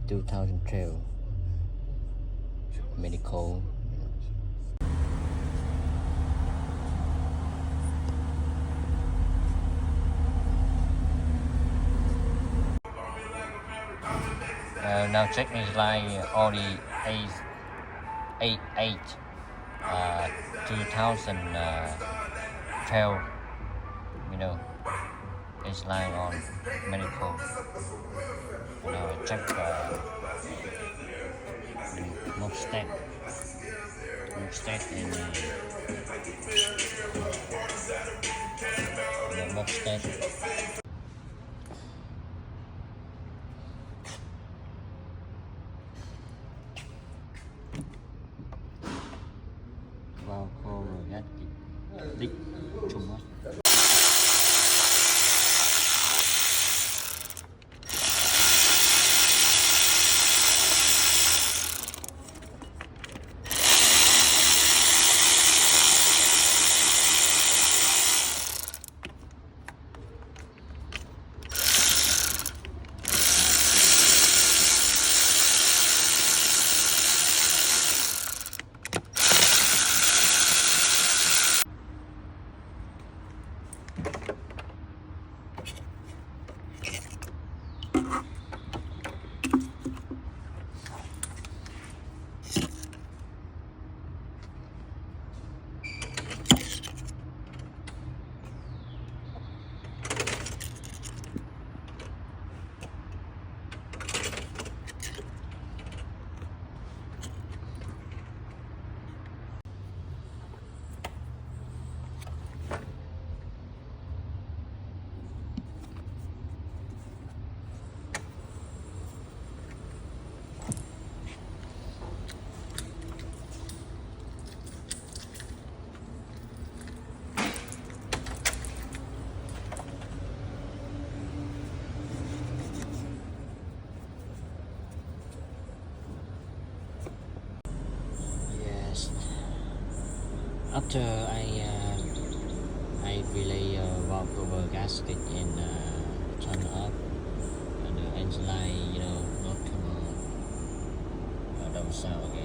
2012 medical. Now check this line Audi A8 2012, you know, this line on medical. Now I check Mustang and Mustang. Vào khô rồi gắt đích chung mắt. After I relay valve cover gasket and turn up and the engine light, not come on, don't sound